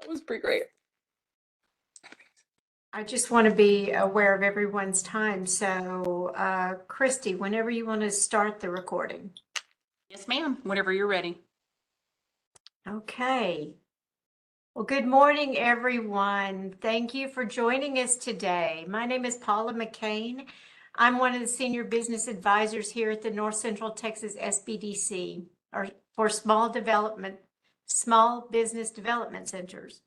That was pretty great. I just want to be aware of everyone's time. So, Christy, whenever you want to start the recording. Yes, ma'am. Whenever you're ready. Okay. Well, good morning, everyone. Thank you for joining us today. My name is Paula McCain. I'm one of the senior business advisors here at the North Central Texas SBDC, or for small business development centers.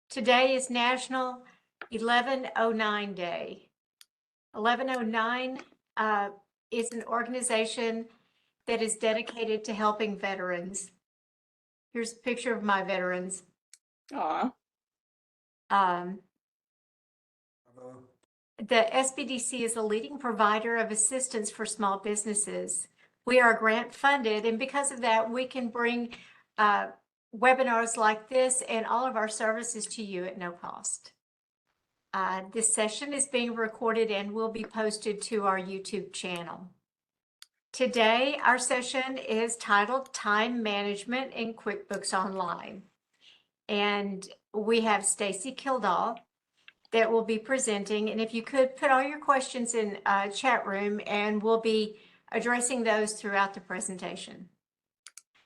Today is National 1109 Day. 1109 is an organization that is dedicated to helping veterans. Here's a picture of my veterans. Aw. The SBDC is a leading provider of assistance for small businesses. We are grant funded, and because of that, we can bring webinars like this and all of our services to you at no cost. This session is being recorded and will be posted to our YouTube channel. Today, our session is titled Time Management in QuickBooks Online. And we have Stacy Kildal that will be presenting. And if you could put all your questions in chat room, and we'll be addressing those throughout the presentation.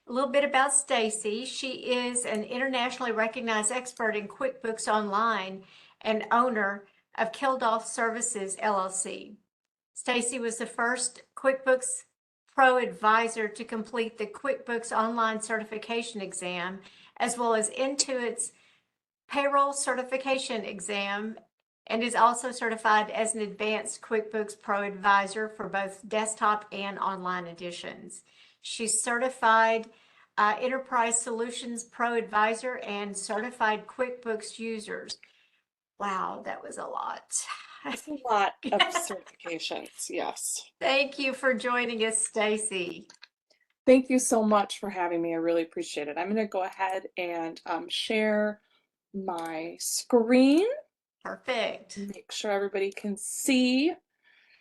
A little bit about Stacy. She is an internationally recognized expert in QuickBooks Online and owner of Kildal Services, LLC. Stacy was the first QuickBooks Pro advisor to complete the QuickBooks Online certification exam, as well as Intuit's payroll certification exam, and is also certified as an advanced QuickBooks Pro advisor for both desktop and online editions. She's certified Enterprise Solutions Pro advisor and certified QuickBooks users. Wow, that was a lot. That's a lot of certifications, yes. Thank you for joining us, Stacy. Thank you so much for having me. I really appreciate it. I'm going to go ahead and share my screen. Perfect. Make sure everybody can see.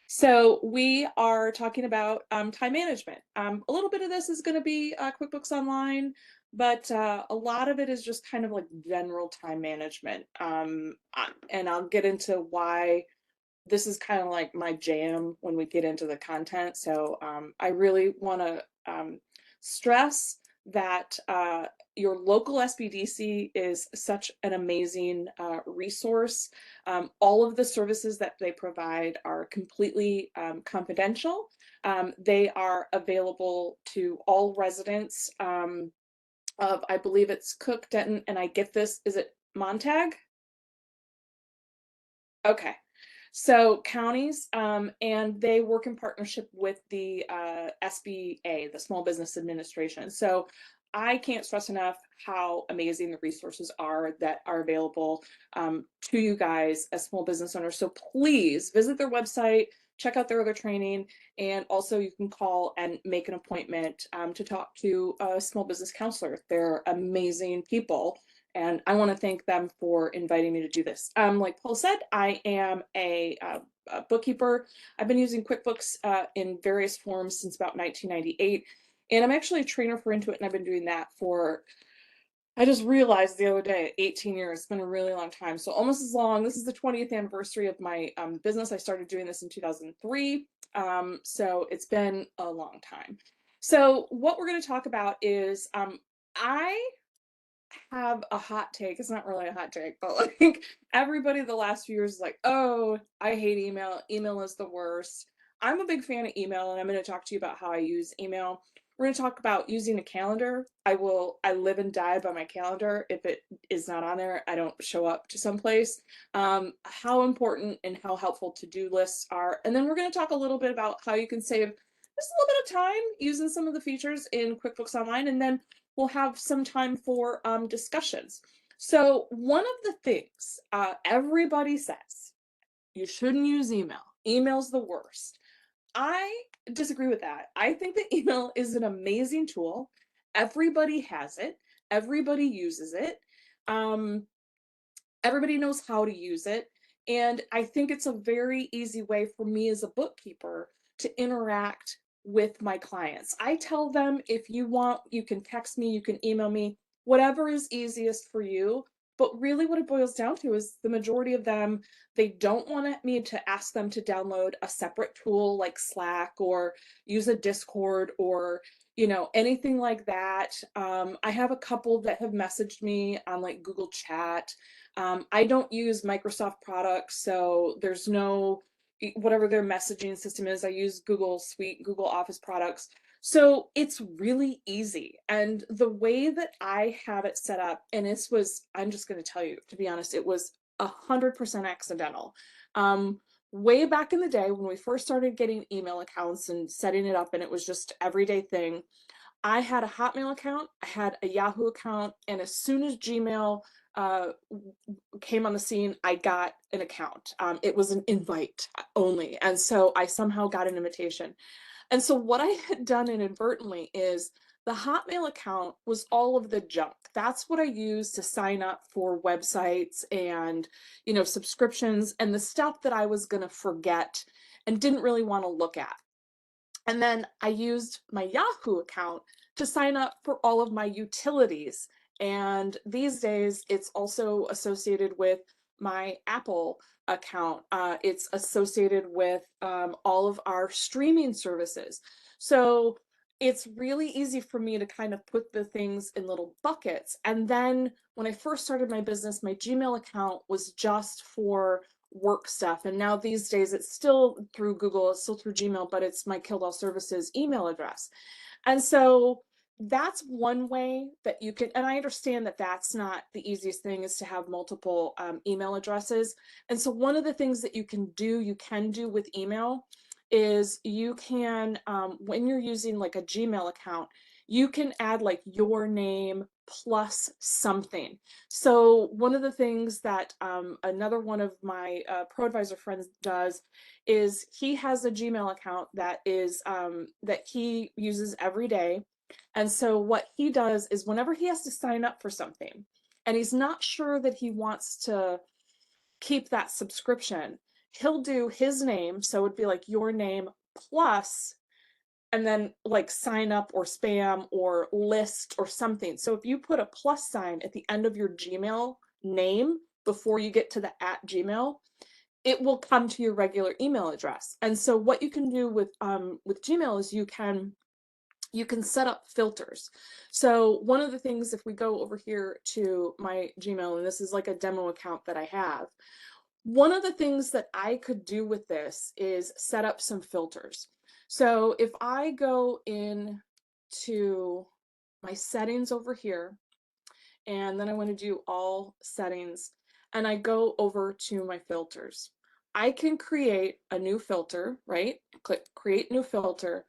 So we are talking about time management. A little bit of this is going to be QuickBooks Online, but a lot of it is just kind of like general time management. And I'll get into why this is kind of like my jam when we get into the content. So I really want to stress that your local SBDC is such an amazing resource. All of the services that they provide are completely confidential. They are available to all residents of, I believe it's Cook, Denton, and I get this, is it Montague? Okay. So counties, and they work in partnership with the SBA, the Small Business Administration. So I can't stress enough how amazing the resources are that are available to you guys as small business owners. So please visit their website, check out their other training, and also you can call and make an appointment to talk to a small business counselor. They're amazing people. And I want to thank them for inviting me to do this. Like Paul said, I am a bookkeeper. I've been using QuickBooks in various forms since about 1998. And I'm actually a trainer for Intuit, and I've been doing that for, I just realized the other day, 18 years. It's been a really long time. So almost as long. This is the 20th anniversary of my business. I started doing this in 2003. So it's been a long time. So what we're going to talk about is I have a hot take. It's not really a hot take, but like everybody the last few years is like, oh, I hate email. Email is the worst. I'm a big fan of email, and I'm going to talk to you about how I use email. We're going to talk about using a calendar. I live and die by my calendar. If it is not on there, I don't show up to someplace. How important and how helpful to-do lists are. And then we're going to talk a little bit about how you can save just a little bit of time using some of the features in QuickBooks Online. And then we'll have some time for discussions. So one of the things everybody says, you shouldn't use email. Email's the worst. I disagree with that. I think that email is an amazing tool. Everybody has it. Everybody uses it. Everybody knows how to use it. And I think it's a very easy way for me as a bookkeeper to interact with my clients. I tell them, if you want, you can text me, you can email me. whatever is easiest for you. But really what it boils down to is the majority of them, they don't want me to ask them to download a separate tool like Slack or use a Discord or, you know, anything like that. I have a couple that have messaged me on like Google Chat. I don't use Microsoft products, so there's no, whatever their messaging system is, I use Google Suite, Google Office products. So it's really easy. And the way that I have it set up, and this was, I'm just going to tell you, to be honest, it was 100% accidental. Way back in the day when we first started getting email accounts and setting it up, and it was just everyday thing, I had a Hotmail account, I had a Yahoo account, and as soon as Gmail came on the scene, I got an account. It was an invite only. And so I somehow got an invitation. And so what I had done inadvertently is the Hotmail account was all of the junk. That's what I used to sign up for websites and, you know, subscriptions and the stuff that I was going to forget and didn't really want to look at. And then I used my Yahoo account to sign up for all of my utilities. And these days it's also associated with my Apple account. It's associated with all of our streaming services. So it's really easy for me to kind of put the things in little buckets. And then when I first started my business, my Gmail account was just for work stuff. And now these days it's still through Google, it's still through Gmail, but it's my Kildal Services email address. And so that's one way that you can, and I understand that that's not the easiest thing, is to have multiple email addresses. And so one of the things that you can do with email is you can, when you're using like a Gmail account, you can add like your name plus something. So one of the things that another one of my pro advisor friends does is he has a Gmail account that is that he uses every day. And so what he does is whenever he has to sign up for something and he's not sure that he wants to keep that subscription, he'll do his name. So it'd be like your name plus, and then like sign up or spam or list or something. So if you put a plus sign at the end of your Gmail name before you get to the @Gmail, it will come to your regular email address. And so what you can do with Gmail is you can set up filters. So one of the things, if we go over here to my Gmail, and this is like a demo account that I have, one of the things that I could do with this is set up some filters. So if I go in to my settings over here, and then I want to do all settings, and I go over to my filters, I can create a new filter, right? Click create new filter.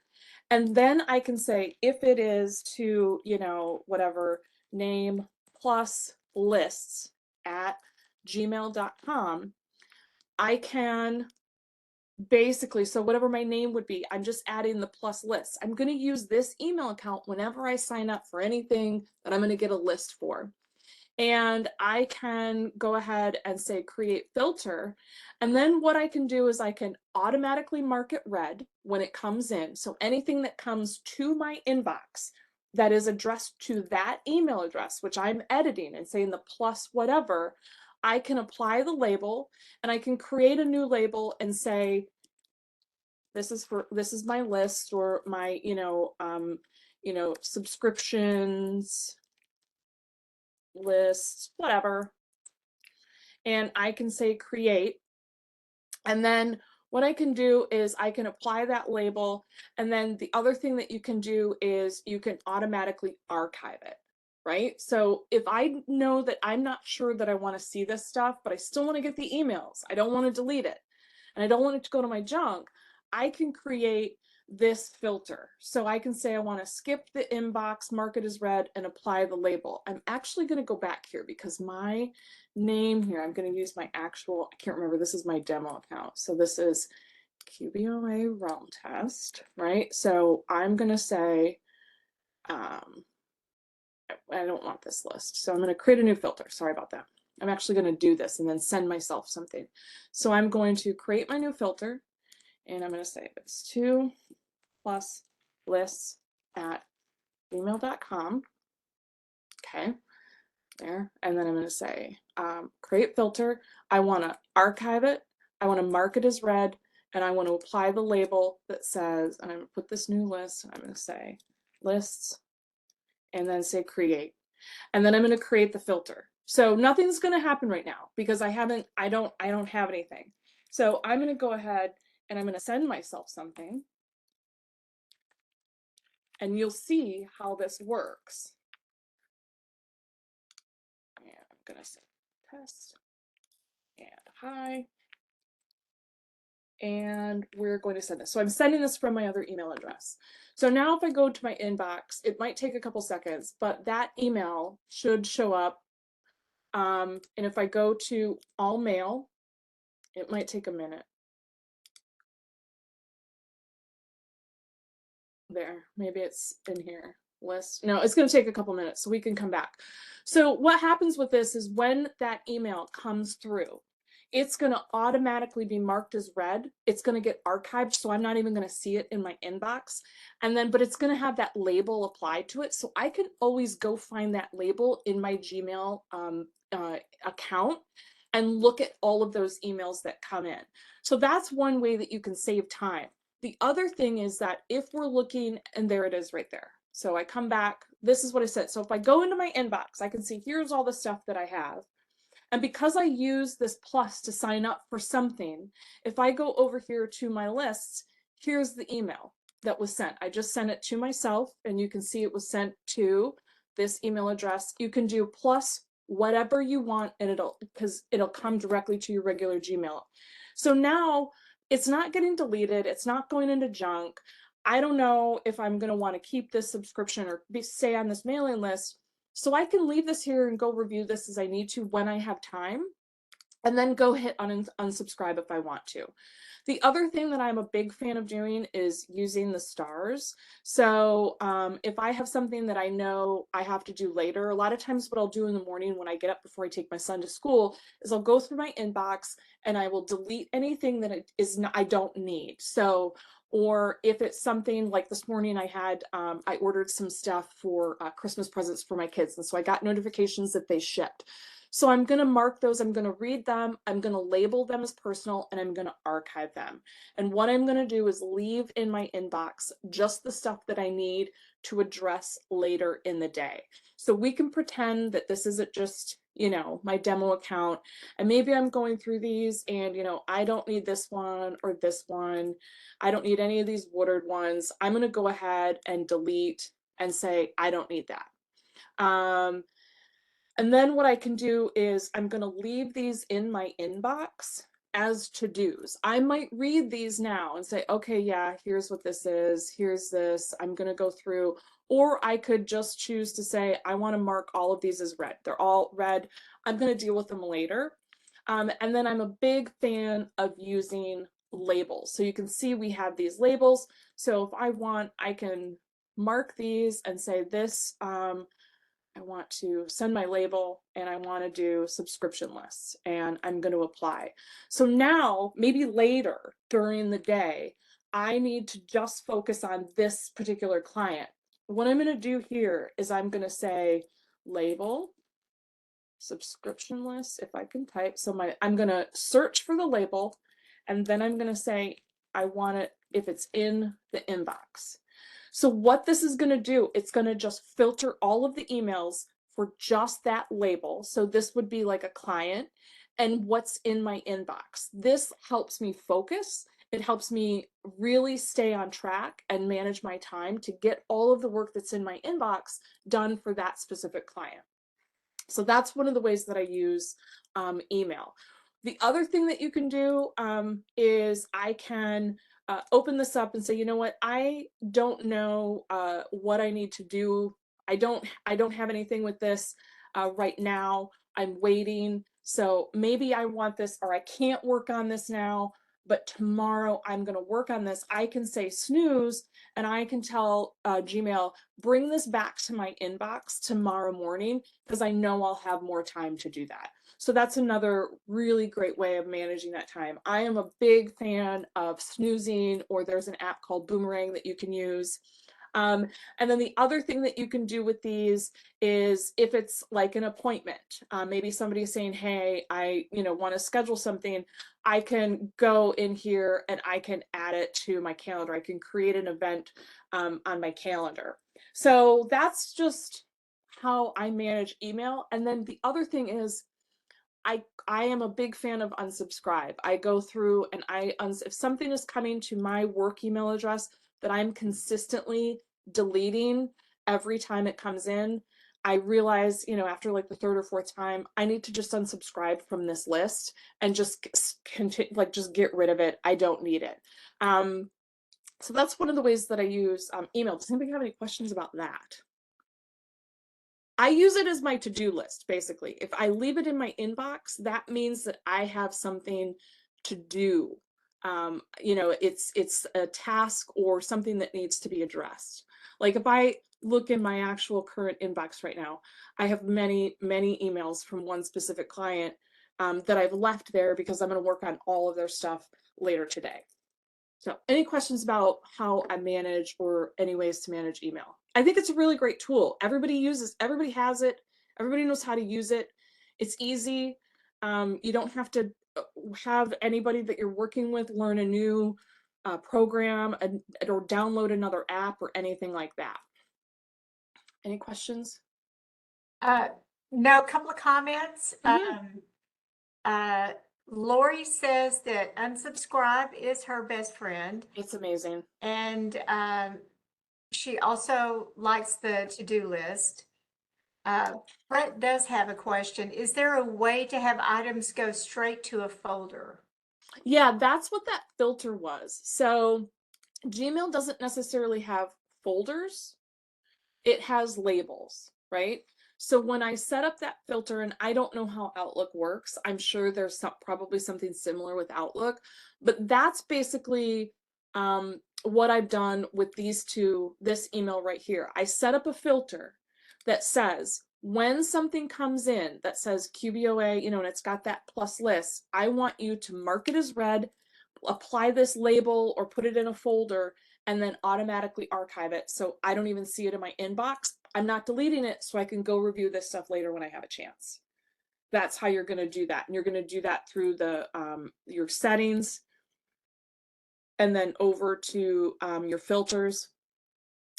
And then I can say, if it is to, you know, whatever, name plus lists at gmail.com, I can basically, so whatever my name would be, I'm just adding the plus list. I'm going to use this email account whenever I sign up for anything that I'm going to get a list for. And I can go ahead and say create filter. And then what I can do is I can automatically mark it red when it comes in. So anything that comes to my inbox that is addressed to that email address, which I'm editing and saying the plus whatever, I can apply the label and I can create a new label and say, this is my list, or my, subscriptions, lists, whatever. And I can say create. And then what I can do is I can apply that label. And then the other thing that you can do is you can automatically archive it, right? So if I know that I'm not sure that I want to see this stuff, but I still want to get the emails, I don't want to delete it, and I don't want it to go to my junk, I can create this filter. So I can say I want to skip the inbox, mark it as red, and apply the label. I'm actually going to go back here because my name here, I'm going to use my actual, I can't remember, this is my demo account. So this is QBOA Realm Test, right? So I'm going to say, I don't want this list. So I'm going to create a new filter. Sorry about that. I'm actually going to do this and then send myself something. So I'm going to create my new filter, and I'm going to say it's 2 plus lists at gmail.com. Okay. there. And then I'm going to say create filter. I want to archive it. I want to mark it as read. And I want to apply the label that says, and I'm going to put this new list, and I'm going to say lists, and then say create. And then I'm going to create the filter. So nothing's going to happen right now because I don't have anything. So I'm going to go ahead and I'm going to send myself something. And you'll see how this works. And I'm going to say test and hi. And we're going to send this. So I'm sending this from my other email address. So now if I go to my inbox, it might take a couple seconds, but that email should show up. And if I go to all mail, it might take a minute. There, maybe it's in here. List. No, it's going to take a couple minutes, so we can come back. So what happens with this is when that email comes through, it's going to automatically be marked as read. It's going to get archived, so I'm not even going to see it in my inbox. And then, but it's going to have that label applied to it, so I can always go find that label in my Gmail account and look at all of those emails that come in. So that's one way that you can save time. The other thing is that if we're looking, and there it is right there. So I come back, this is what I said. So if I go into my inbox, I can see here's all the stuff that I have. And because I use this plus to sign up for something, if I go over here to my lists, here's the email that was sent. I just sent it to myself, and you can see it was sent to this email address. You can do plus whatever you want, and it'll come directly to your regular Gmail. So now it's not getting deleted. It's not going into junk. I don't know if I'm going to want to keep this subscription or stay on this mailing list. So I can leave this here and go review this as I need to when I have time, and then go hit unsubscribe if I want to. The other thing that I'm a big fan of doing is using the stars. So if I have something that I know I have to do later, a lot of times what I'll do in the morning when I get up before I take my son to school is I'll go through my inbox and I will delete anything that I don't need. So, or if it's something like this morning I ordered some stuff for Christmas presents for my kids. And so I got notifications that they shipped. So I'm going to mark those, I'm going to read them, I'm going to label them as personal, and I'm going to archive them. And what I'm going to do is leave in my inbox just the stuff that I need to address later in the day. So we can pretend that this isn't just, my demo account, and maybe I'm going through these and, I don't need this one or this one. I don't need any of these watered ones. I'm going to go ahead and delete and say, I don't need that. And then what I can do is I'm going to leave these in my inbox as to-dos. I might read these now and say, okay, yeah, here's what this is. Here's this. I'm going to go through. Or I could just choose to say, I want to mark all of these as read. They're all read. I'm going to deal with them later. And then I'm a big fan of using labels. So you can see we have these labels. So if I want, I can mark these and say this, I want to send my label and I want to do subscription lists, and I'm going to apply. So now maybe later during the day, I need to just focus on this particular client. What I'm going to do here is I'm going to say label subscription list, if I can type. So I'm going to search for the label, and then I'm going to say I want it if it's in the inbox. So what this is going to do, it's going to just filter all of the emails for just that label. So this would be like a client and what's in my inbox. This helps me focus. It helps me really stay on track and manage my time to get all of the work that's in my inbox done for that specific client. So that's one of the ways that I use email. The other thing that you can do is I can open this up and say, you know what, I don't know what I need to do. I don't have anything with this right now. I'm waiting. So maybe I want this, or I can't work on this now, but tomorrow I'm going to work on this. I can say snooze, and I can tell Gmail, bring this back to my inbox tomorrow morning, because I know I'll have more time to do that. So that's another really great way of managing that time. I am a big fan of snoozing, or there's an app called Boomerang that you can use. And then the other thing that you can do with these is if it's like an appointment, maybe somebody's saying, hey, I want to schedule something, I can go in here and I can add it to my calendar. I can create an event on my calendar. So that's just how I manage email. And then the other thing is I am a big fan of unsubscribe. I go through and if something is coming to my work email address that I'm consistently deleting every time it comes in, I realize, after like the third or fourth time, I need to just unsubscribe from this list and just continue, like just get rid of it. I don't need it. So that's one of the ways that I use email. Does anybody have any questions about that? I use it as my to-do list, basically. If I leave it in my inbox, that means that I have something to do. It's a task or something that needs to be addressed. Like if I look in my actual current inbox right now, I have many, many emails from one specific client that I've left there because I'm going to work on all of their stuff later today. So any questions about how I manage or any ways to manage email? I think it's a really great tool. Everybody has it. Everybody knows how to use it. It's easy. You don't have to have anybody that you're working with learn a new program or download another app or anything like that. Any questions? No, a couple of comments. Lori says that unsubscribe is her best friend. It's amazing. And she also likes the to-do list. Brett does have a question. Is there a way to have items go straight to a folder? Yeah, that's what that filter was. So Gmail doesn't necessarily have folders. It has labels, right? So when I set up that filter, and I don't know how Outlook works, I'm sure there's probably something similar with Outlook, but that's basically what I've done with this email right here. I set up a filter that says, when something comes in that says QBOA, and it's got that plus list, I want you to mark it as read, apply this label or put it in a folder, and then automatically archive it so I don't even see it in my inbox. I'm not deleting it so I can go review this stuff later when I have a chance. That's how you're going to do that. And you're going to do that through the your settings and then over to your filters,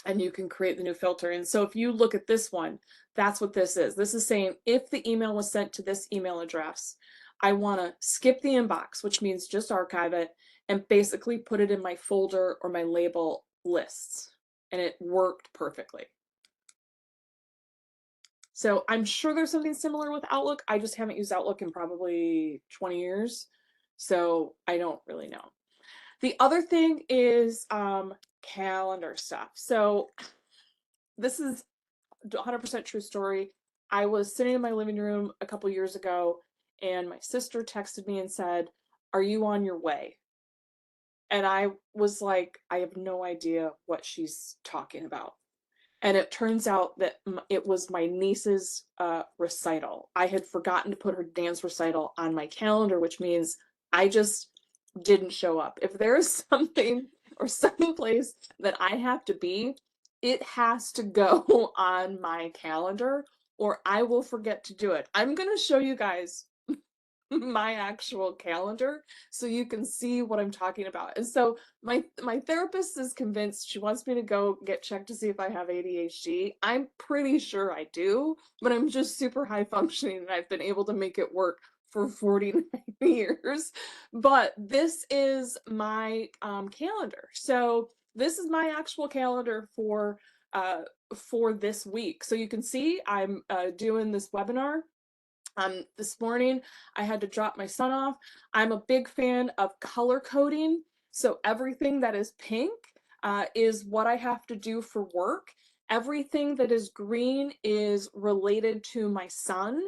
and you can create the new filter. And so if you look at this one, that's what this is. This is saying if the email was sent to this email address, I want to skip the inbox, which means just archive it and basically put it in my folder or my label lists. And it worked perfectly. So I'm sure there's something similar with Outlook. I just haven't used Outlook in probably 20 years. So I don't really know. The other thing is calendar stuff. So this is 100% true story. I was sitting in my living room a couple years ago and my sister texted me and said, "Are you on your way?" And I was like, I have no idea what she's talking about. And it turns out that it was my niece's recital. I had forgotten to put her dance recital on my calendar, which means I just didn't show up. If there's something or some place that I have to be, it has to go on my calendar or I will forget to do it. I'm going to show you guys my actual calendar so you can see what I'm talking about. And so my therapist is convinced. She wants me to go get checked to see if I have ADHD. I'm pretty sure I do, but I'm just super high functioning and I've been able to make it work for 49 years. But this is my calendar. So this is my actual calendar for this week. So you can see I'm doing this webinar. This morning, I had to drop my son off. I'm a big fan of color coding. So everything that is pink is what I have to do for work. Everything that is green is related to my son.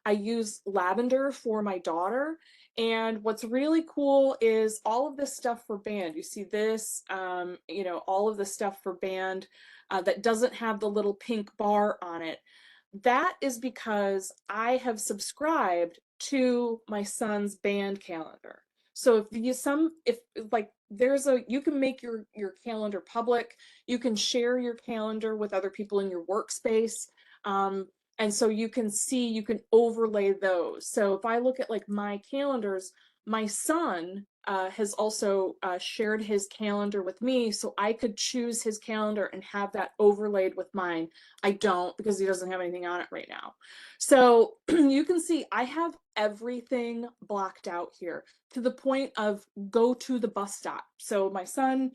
I use lavender for my daughter. And what's really cool is all of this stuff for band. You see this, all of the stuff for band that doesn't have the little pink bar on it. That is because I have subscribed to my son's band calendar. So if like you can make your calendar public, you can share your calendar with other people in your workspace. And so you can overlay those. So if I look at like my calendars, my son has also shared his calendar with me, so I could choose his calendar and have that overlaid with mine. I don't, because he doesn't have anything on it right now. So you can see I have everything blocked out here to the point of go to the bus stop. So my son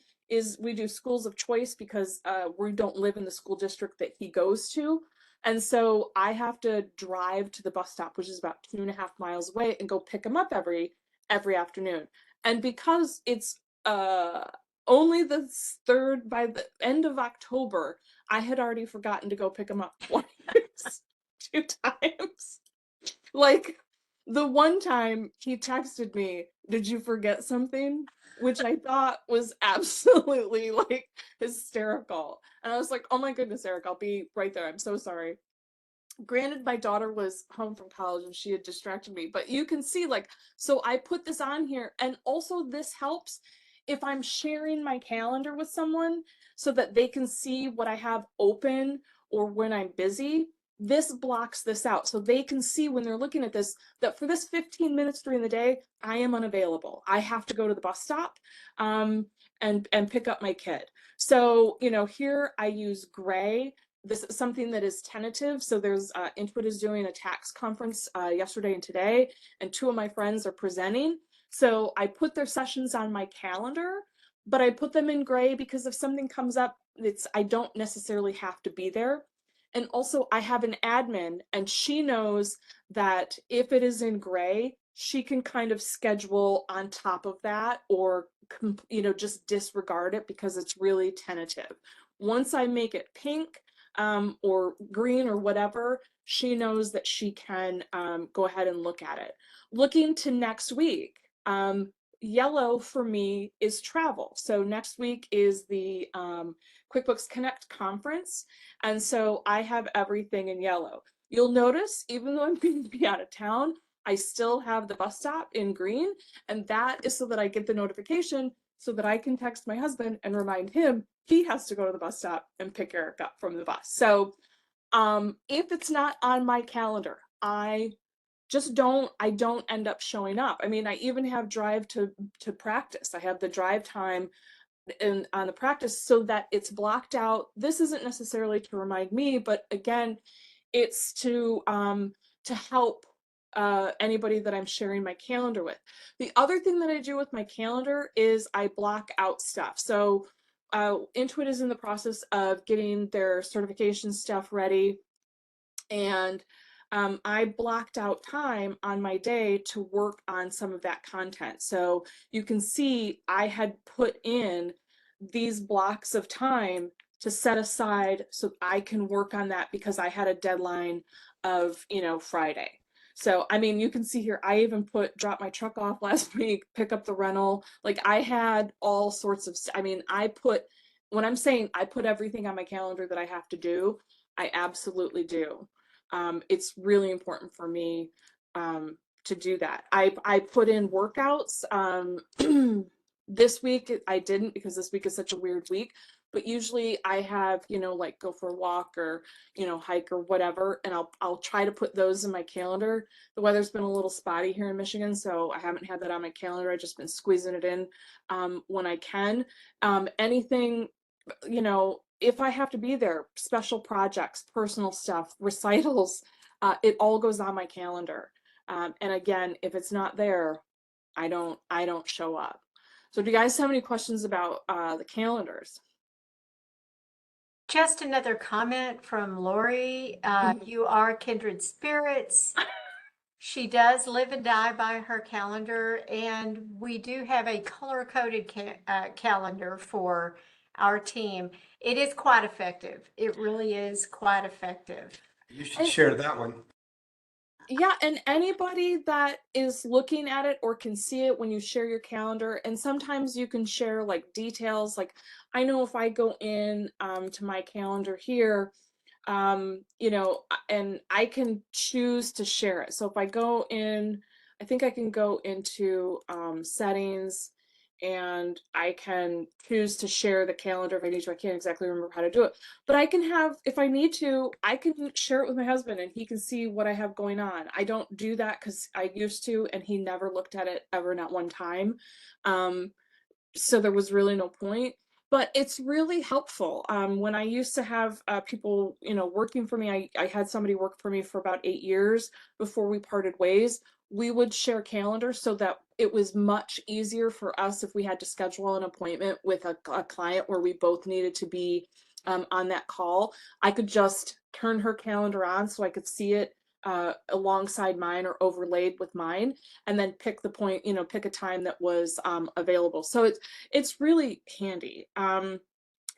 we do schools of choice because we don't live in the school district that he goes to. And so I have to drive to the bus stop, which is about 2.5 miles away, and go pick him up every afternoon. And because it's only the third, by the end of October, I had already forgotten to go pick him up twice, 2 times. Like the one time he texted me, "Did you forget something?" Which I thought was absolutely like hysterical. And I was like, "Oh my goodness, Eric, I'll be right there. I'm so sorry." Granted, my daughter was home from college and she had distracted me, but you can see, like, so I put this on here, and also this helps if I'm sharing my calendar with someone so that they can see what I have open or when I'm busy. This blocks this out so they can see when they're looking at this that for this 15 minutes during the day, I am unavailable. I have to go to the bus stop and pick up my kid. So, here I use gray. This is something that is tentative. So there's Intuit is doing a tax conference yesterday and today, and 2 of my friends are presenting. So I put their sessions on my calendar, but I put them in gray because if something comes up, I don't necessarily have to be there. And also I have an admin, and she knows that if it is in gray, she can kind of schedule on top of that, or just disregard it because it's really tentative. Once I make it pink, or green or whatever, she knows that she can go ahead and look at it. Looking to next week, yellow for me is travel. So next week is the QuickBooks Connect conference. And so I have everything in yellow. You'll notice, even though I'm going to be out of town, I still have the bus stop in green. And that is so that I get the notification so that I can text my husband and remind him he has to go to the bus stop and pick Eric up from the bus. So if it's not on my calendar, I don't end up showing up. I mean, I even have drive to practice. I have the drive time on the practice so that it's blocked out. This isn't necessarily to remind me, but again, it's to help anybody that I'm sharing my calendar with. The other thing that I do with my calendar is I block out stuff. So Intuit is in the process of getting their certification stuff ready, and I blocked out time on my day to work on some of that content. So you can see I had put in these blocks of time to set aside so I can work on that because I had a deadline of, Friday. So, I mean, you can see here, I even drop my truck off last week, pick up the rental. Like I had all sorts of, when I'm saying I put everything on my calendar that I have to do, I absolutely do. It's really important for me to do that. I put in workouts. This week I didn't because this week is such a weird week, but usually I have, like go for a walk or, hike or whatever, and I'll try to put those in my calendar. The weather's been a little spotty here in Michigan, so I haven't had that on my calendar. I've just been squeezing it in when I can. Anything, if I have to be there, special projects, personal stuff, recitals, it all goes on my calendar. And again, if it's not there, I don't show up. So do you guys have any questions about the calendars? Just another comment from Lori. You are kindred spirits. She does live and die by her calendar, and we do have a color-coded calendar for our team. It is quite effective. It really is quite effective. You should share that one. Yeah, and anybody that is looking at it or can see it when you share your calendar, and sometimes you can share like details. Like I know if I go in to my calendar here, and I can choose to share it. So if I go in I think I can go into settings, and I can choose to share the calendar if I need to. I can't exactly remember how to do it, but I can have, if I need to, I can share it with my husband and he can see what I have going on. I don't do that because I used to, and he never looked at it ever, not one time. So there was really no point. But it's really helpful. When I used to have people, working for me, I had somebody work for me for about 8 years before we parted ways. We would share calendars so that it was much easier for us if we had to schedule an appointment with a client where we both needed to be on that call. I could just turn her calendar on so I could see it alongside mine or overlaid with mine, and then pick the point, pick a time that was available. So it's really handy.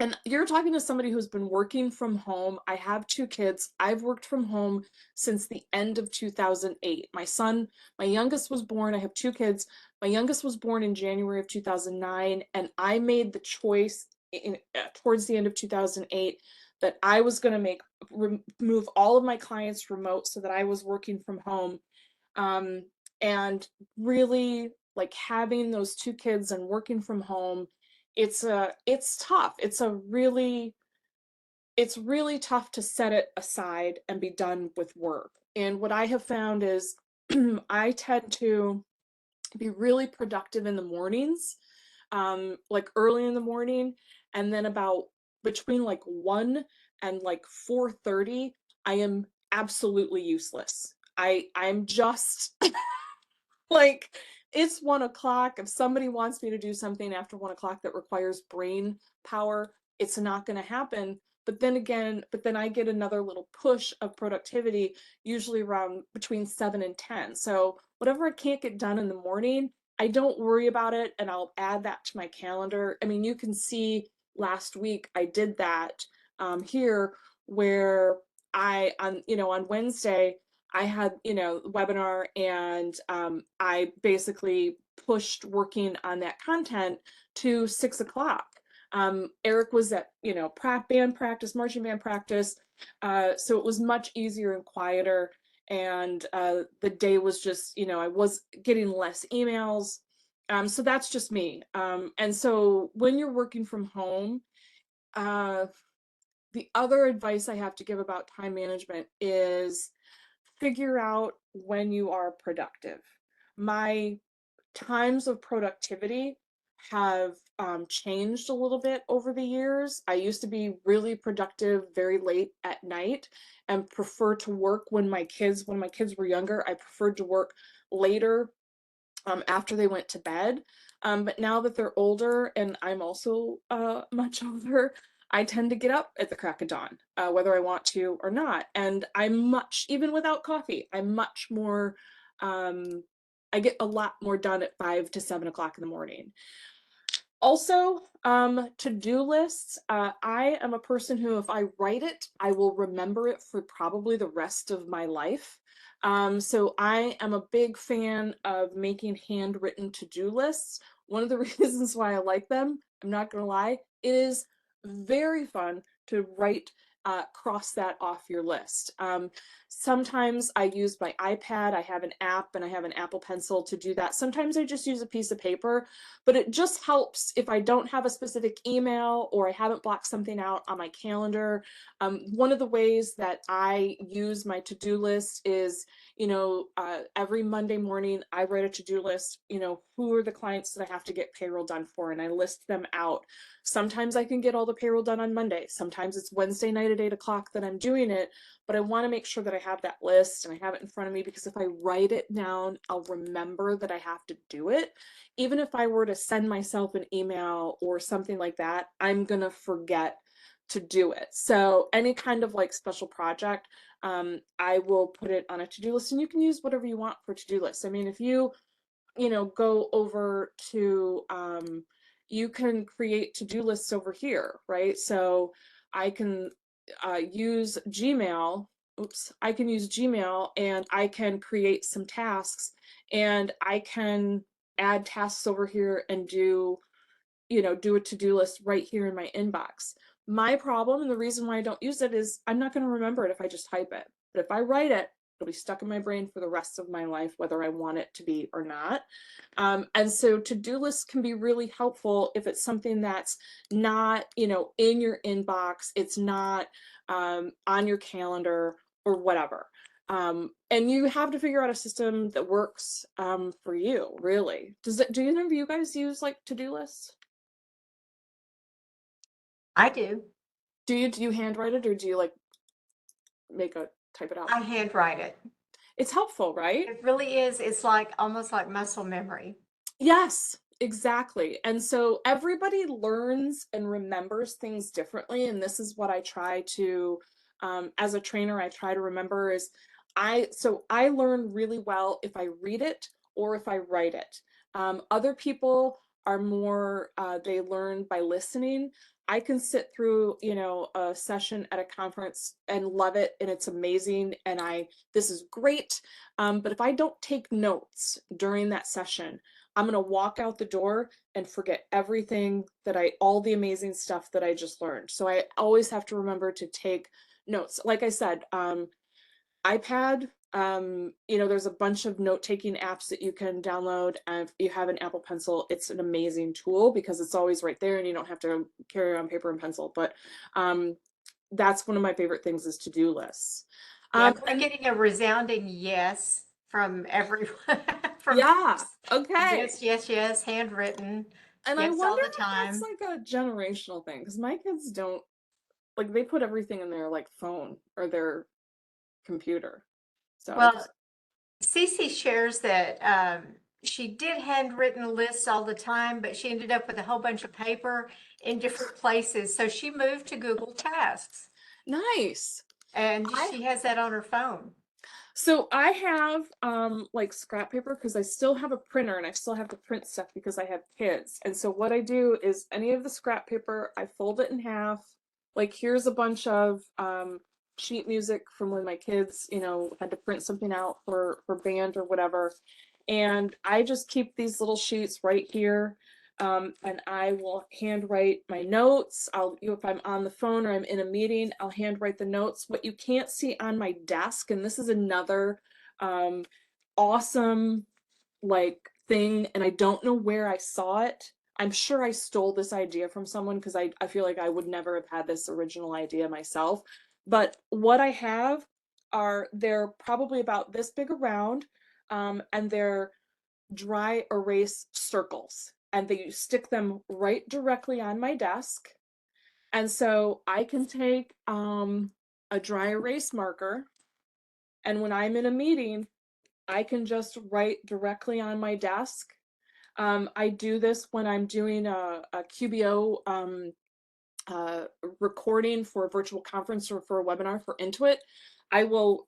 And you're talking to somebody who's been working from home. I have 2 kids. I've worked from home since the end of 2008. My youngest was born, I have 2 kids. My youngest was born in January of 2009, and I made the choice towards the end of 2008 that I was going to move all of my clients remote so that I was working from home. And really, like, having those 2 kids and working from home, it's tough. It's really tough to set it aside and be done with work. And what I have found is I tend to be really productive in the mornings, like early in the morning, and then about between like 1 and like 4:30, I am absolutely useless. I'm just like, it's 1 o'clock. If somebody wants me to do something after 1 o'clock that requires brain power, it's not going to happen. But then I get another little push of productivity, usually around between 7 and 10. So whatever I can't get done in the morning, I don't worry about it, and I'll add that to my calendar. I mean, you can see last week I did that here, where on Wednesday, I had, webinar, and I basically pushed working on that content to 6 o'clock. Eric was at, band practice, marching band practice. So it was much easier and quieter. And the day was just, I was getting less emails. So that's just me. And so when you're working from home, uh, the other advice I have to give about time management is figure out when you are productive. My times of productivity have changed a little bit over the years. I used to be really productive very late at night and prefer to work when my kids were younger. I preferred to work later after they went to bed. But now that they're older and I'm also much older, I tend to get up at the crack of dawn, whether I want to or not. And even without coffee, I'm much more, I get a lot more done at 5 to 7 o'clock in the morning. Also, to-do lists. I am a person who, if I write it, I will remember it for probably the rest of my life. So I am a big fan of making handwritten to-do lists. One of the reasons why I like them, I'm not gonna lie, it is very fun to cross that off your list. Sometimes I use my iPad. I have an app and I have an Apple Pencil to do that. Sometimes I just use a piece of paper, but it just helps if I don't have a specific email or I haven't blocked something out on my calendar. One of the ways that I use my to-do list is, every Monday morning I write a to-do list, who are the clients that I have to get payroll done for, and I list them out. Sometimes I can get all the payroll done on Monday. Sometimes it's Wednesday night at 8 o'clock that I'm doing it, but I want to make sure that I have that list and I have it in front of me, because if I write it down, I'll remember that I have to do it. Even if I were to send myself an email or something like that, I'm going to forget to do it. So any kind of like special project, I will put it on a to-do list, and you can use whatever you want for to-do lists. I mean, if you go over to, you can create to-do lists over here, right? So I can use Gmail. I can use Gmail, and I can create some tasks, and I can add tasks over here and do a to-do list right here in my inbox. My problem, and the reason why I don't use it, is I'm not going to remember it if I just type it. But if I write it, It'll be stuck in my brain for the rest of my life, whether I want it to be or not. And so to-do lists can be really helpful if it's something that's not, in your inbox, it's not on your calendar or whatever. And you have to figure out a system that works for you, really. Do either of you guys use like to-do lists? I do. Do you handwrite it, or do you like type it out? I handwrite it. It's helpful, right? It really is. It's like almost like muscle memory. Yes, exactly. And so everybody learns and remembers things differently. And this is what I try to, as a trainer, I try to remember is so I learn really well if I read it or if I write it. Other people are more, they learn by listening. I can sit through, a session at a conference and love it, and it's amazing, and this is great. But if I don't take notes during that session, I'm going to walk out the door and forget everything all the amazing stuff that I just learned. So I always have to remember to take notes. Like I said, iPad, there's a bunch of note-taking apps that you can download. And if you have an Apple Pencil, it's an amazing tool because it's always right there and you don't have to carry around paper and pencil. But that's one of my favorite things is to-do lists. Yeah, we're getting a resounding yes from everyone. Yeah, okay. Yes, handwritten. And yes, I all wonder the if time. that's like a generational thing, because my kids don't, like, they put everything in their like phone or their computer. So Well, Cece shares that she did handwritten lists all the time, but she ended up with a whole bunch of paper in different places. So she moved to Google Tasks, nice. and she has that on her phone. So I have like scrap paper because I still have a printer and I still have to print stuff because I have kids. And so what I do is any of the scrap paper, I fold it in half. Like here's a bunch of sheet music from when my kids, had to print something out for band or whatever. And I just keep these little sheets right here. And I will handwrite my notes. If I'm on the phone or I'm in a meeting, I'll handwrite the notes. What you can't see on my desk, and this is another awesome like thing, and I don't know where I saw it. I'm sure I stole this idea from someone because I feel like I would never have had this original idea myself. But what I have they're probably about this big around, and they're dry erase circles, and you stick them right directly on my desk. And so I can take a dry erase marker, and when I'm in a meeting, I can just write directly on my desk. I do this when I'm doing a QBO recording for a virtual conference or for a webinar for Intuit. I will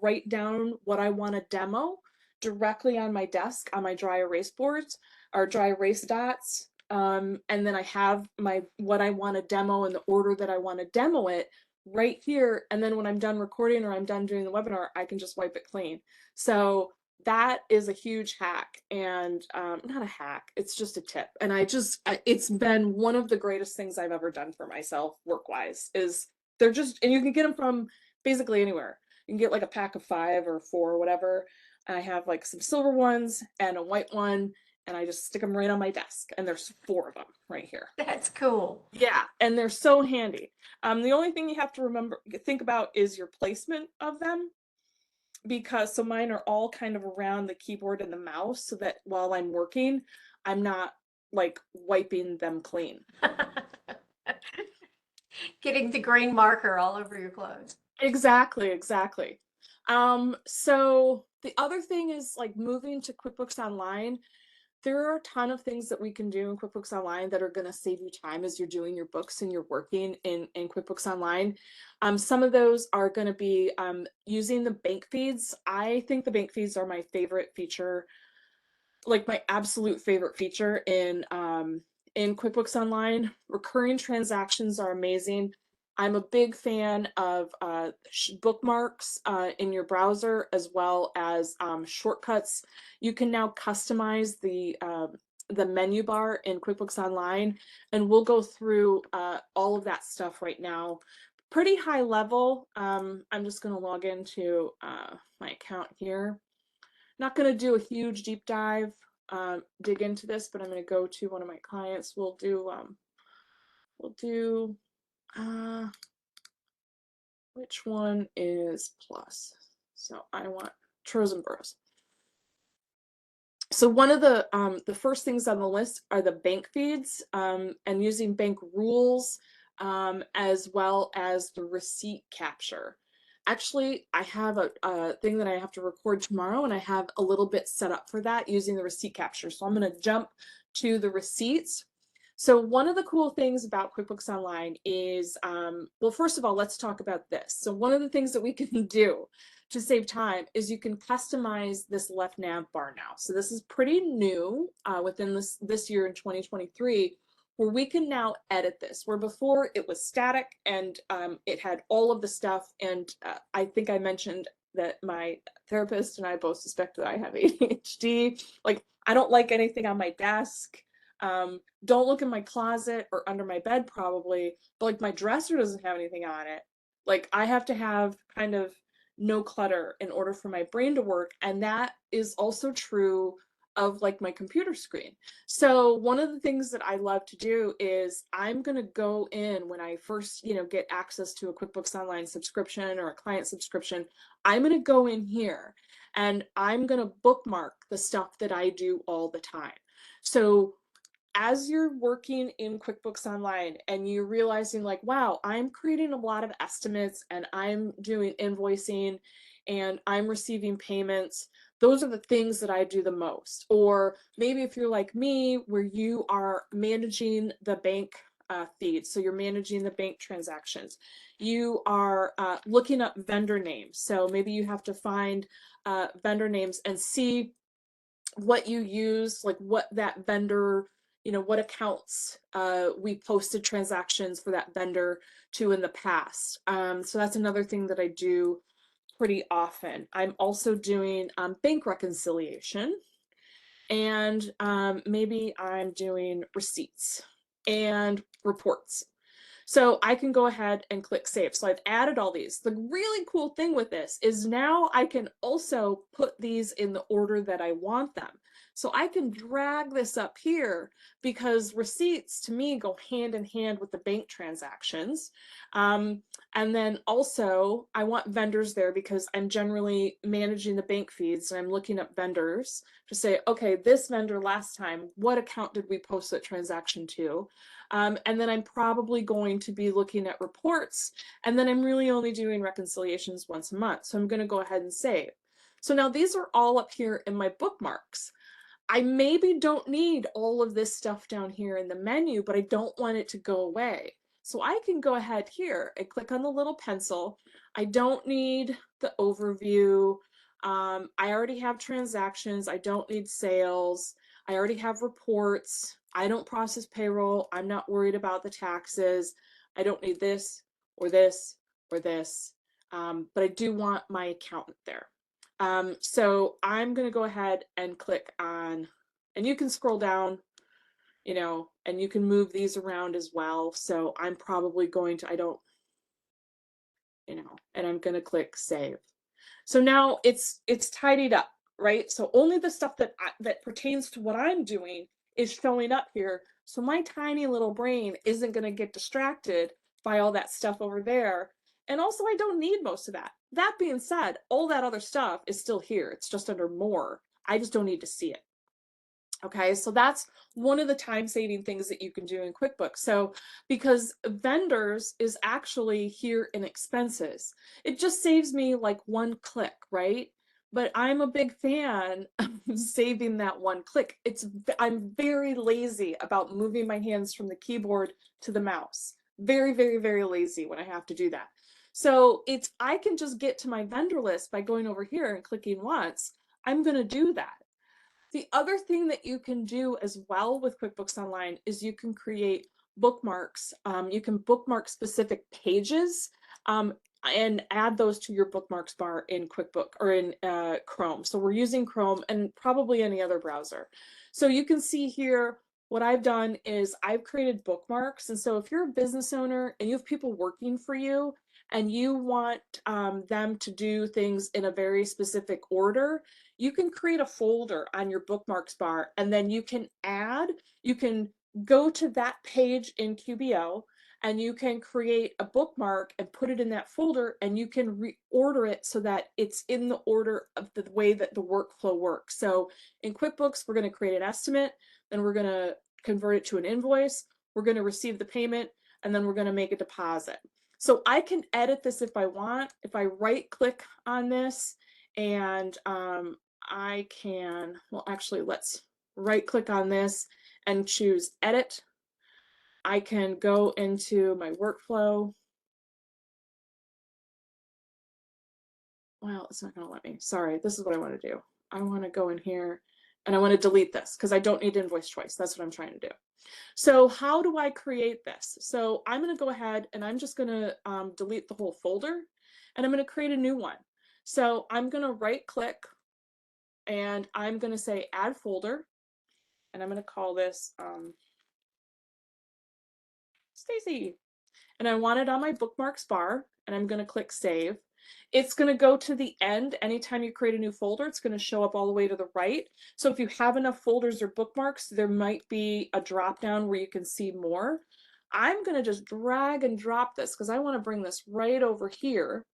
write down what I want to demo directly on my desk on my dry erase boards or dry erase dots. And then I have what I want to demo in the order that I want to demo it right here. And then when I'm done recording or I'm done doing the webinar, I can just wipe it clean. So that is a huge hack, and not a hack, it's just a tip. And it's been one of the greatest things I've ever done for myself work-wise. Is they're just, and you can get them from basically anywhere. You can get like a pack of 5 or 4 or whatever. I have like some silver ones and a white one, and I just stick them right on my desk, and there's 4 of them right here. That's cool. Yeah, and they're so handy. The only thing you have to think about is your placement of them, because so mine are all kind of around the keyboard and the mouse, so that while I'm working, I'm not like wiping them clean. Getting the green marker all over your clothes. Exactly. So the other thing is like moving to QuickBooks Online. There are a ton of things that we can do in QuickBooks Online that are going to save you time as you're doing your books and you're working in QuickBooks Online. Some of those are going to be using the bank feeds. I think the bank feeds are my favorite feature, like my absolute favorite feature in QuickBooks Online. Recurring transactions are amazing. I'm a big fan of bookmarks in your browser, as well as shortcuts. You can now customize the menu bar in QuickBooks Online, and we'll go through all of that stuff right now. Pretty high level. I'm just going to log into account here. Not going to do a huge deep dive, dig into this, but I'm going to go to one of my clients. We'll do which one is plus? So I want churros and burros. So one of the first things on the list are the bank feeds, and using bank rules, as well as the receipt capture. Actually, I have a thing that I have to record tomorrow, and I have a little bit set up for that using the receipt capture. So I'm going to jump to the receipts. So one of the cool things about QuickBooks Online is, well, first of all, let's talk about this. So one of the things that we can do to save time is you can customize this left nav bar now. So this is pretty new within this year in 2023, where we can now edit this, where before it was static and it had all of the stuff. And I think I mentioned that my therapist and I both suspect that I have ADHD. Like, I don't like anything on my desk. Don't look in my closet or under my bed probably, but like my dresser doesn't have anything on it. Like, I have to have kind of no clutter in order for my brain to work. And that is also true of like my computer screen. So one of the things that I love to do is I'm going to go in when I first, get access to a QuickBooks Online subscription or a client subscription. I'm going to go in here and I'm going to bookmark the stuff that I do all the time. So as you're working in QuickBooks Online and you're realizing like, wow, I'm creating a lot of estimates and I'm doing invoicing and I'm receiving payments, those are the things that I do the most. Or maybe if you're like me, where you are managing the bank feeds, so you're managing the bank transactions, you are looking up vendor names. So maybe you have to find vendor names and see what you use, like what that vendor, what accounts we posted transactions for that vendor to in the past. So that's another thing that I do pretty often. I'm also doing bank reconciliation, and maybe I'm doing receipts and reports. So I can go ahead and click save. So I've added all these. The really cool thing with this is now I can also put these in the order that I want them. So I can drag this up here because receipts to me go hand in hand with the bank transactions. And then also I want vendors there because I'm generally managing the bank feeds and I'm looking up vendors to say, okay, this vendor last time, what account did we post that transaction to? And then I'm probably going to be looking at reports, and then I'm really only doing reconciliations once a month. So I'm going to go ahead and save. So now these are all up here in my bookmarks. I maybe don't need all of this stuff down here in the menu, but I don't want it to go away. So I can go ahead here and click on the little pencil. I don't need the overview. I already have transactions. I don't need sales. I already have reports. I don't process payroll. I'm not worried about the taxes. I don't need this or this or this. But I do want my accountant there. So I'm going to go ahead and click on, and you can scroll down, and you can move these around as well. So I'm probably going to, and I'm going to click save. So now it's tidied up, right? So only the stuff that pertains to what I'm doing is showing up here. So my tiny little brain isn't going to get distracted by all that stuff over there. And also I don't need most of that. That being said, all that other stuff is still here. It's just under more. I just don't need to see it. Okay, so that's one of the time-saving things that you can do in QuickBooks. So because vendors is actually here in expenses, it just saves me like one click, right? But I'm a big fan of saving that one click. I'm very lazy about moving my hands from the keyboard to the mouse. Very, very, very lazy when I have to do that. So I can just get to my vendor list by going over here and clicking once. I'm going to do that. The other thing that you can do as well with QuickBooks Online is you can create bookmarks. You can bookmark specific pages and add those to your bookmarks bar in QuickBooks or in Chrome. So we're using Chrome and probably any other browser. So you can see here what I've done is I've created bookmarks. And so if you're a business owner and you have people working for you and you want them to do things in a very specific order, you can create a folder on your bookmarks bar, and then you can go to that page in QBO, and you can create a bookmark and put it in that folder, and you can reorder it so that it's in the order of the way that the workflow works. So in QuickBooks, we're going to create an estimate, then we're going to convert it to an invoice, we're going to receive the payment, and then we're going to make a deposit. So I can edit this if I want. If I right click on this, and I can, well, actually, let's right click on this and choose edit. I can go into my workflow. Well, it's not going to let me. Sorry, this is what I want to do. I want to go in here and I want to delete this because I don't need invoice choice. That's what I'm trying to do. So how do I create this? So I'm going to go ahead and I'm just going to delete the whole folder, and I'm going to create a new one. So I'm going to right click and I'm going to say add folder, and I'm going to call this Stacy. And I want it on my bookmarks bar, and I'm going to click save. It's going to go to the end. Anytime you create a new folder, it's going to show up all the way to the right. So if you have enough folders or bookmarks, there might be a drop down where you can see more. I'm going to just drag and drop this because I want to bring this right over here.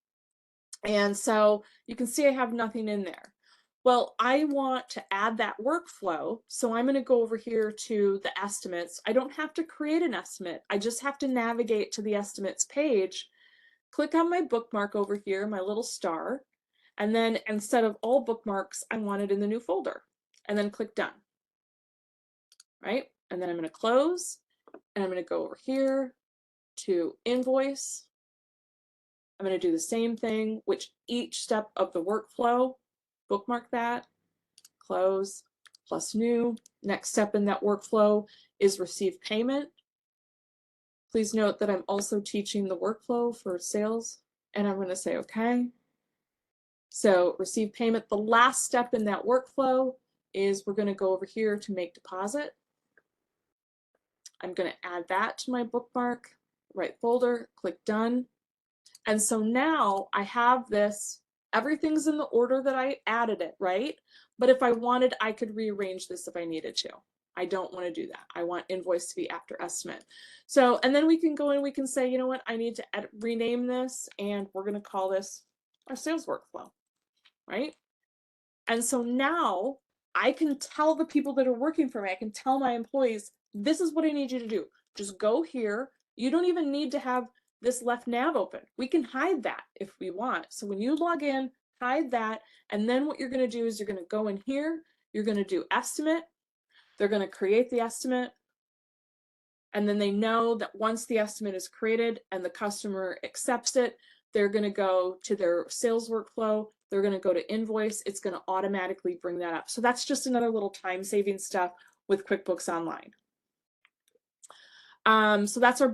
And so you can see I have nothing in there. Well, I want to add that workflow, so I'm going to go over here to the estimates. I don't have to create an estimate. I just have to navigate to the estimates page, click on my bookmark over here, my little star, and then instead of all bookmarks, I want it in the new folder, and then click done, right? And then I'm going to close, and I'm going to go over here to invoice. I'm going to do the same thing, which each step of the workflow, bookmark that, close, plus new. Next step in that workflow is receive payment. Please note that I'm also teaching the workflow for sales, and I'm going to say okay. So receive payment. The last step in that workflow is we're going to go over here to make deposit. I'm going to add that to my bookmark, right folder, click done. And so now I have this, everything's in the order that I added it, right? But if I wanted, I could rearrange this if I needed to. I don't want to do that. I want invoice to be after estimate. So, and then we can go in, we can say, you know what, I need to rename this, and we're going to call this our sales workflow, right? And so now I can tell the people that are working for me, I can tell my employees, this is what I need you to do. Just go here. You don't even need to have this left nav open. We can hide that if we want. So when you log in, hide that. And then what you're going to do is you're going to go in here, you're going to do estimate. They're going to create the estimate. And then they know that once the estimate is created and the customer accepts it, they're going to go to their sales workflow. They're going to go to invoice. It's going to automatically bring that up. So that's just another little time-saving stuff with QuickBooks Online. So that's our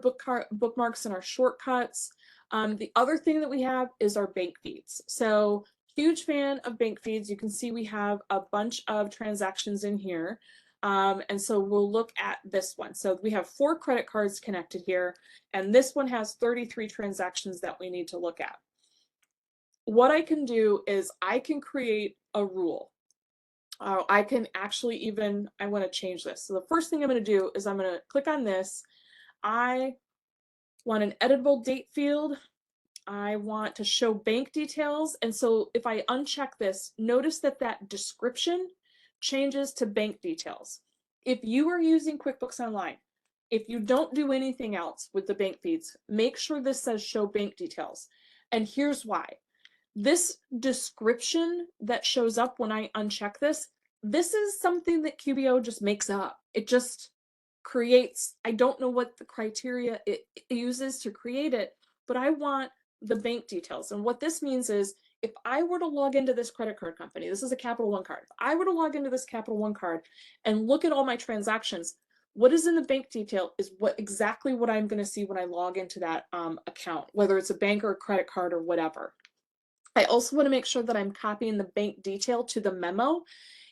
bookmarks and our shortcuts. The other thing that we have is our bank feeds. So huge fan of bank feeds. You can see we have a bunch of transactions in here. And so we'll look at this one. So we have 4 credit cards connected here, and this one has 33 transactions that we need to look at. What I can do is I can create a rule. I can actually even, I want to change this. So the first thing I'm going to do is I'm going to click on this. I want an editable date field. I want to show bank details. And so if I uncheck this, notice that that description changes to bank details. If you are using QuickBooks Online, if you don't do anything else with the bank feeds, make sure this says show bank details. And here's why. This description that shows up when I uncheck this, this is something that QBO just makes up. It just creates, I don't know what the criteria it uses to create it, but I want the bank details. And what this means is if I were to log into this credit card company, this is a Capital One card. If I were to log into this Capital One card and look at all my transactions, what is in the bank detail is exactly what I'm going to see when I log into that account, whether it's a bank or a credit card or whatever. I also want to make sure that I'm copying the bank detail to the memo.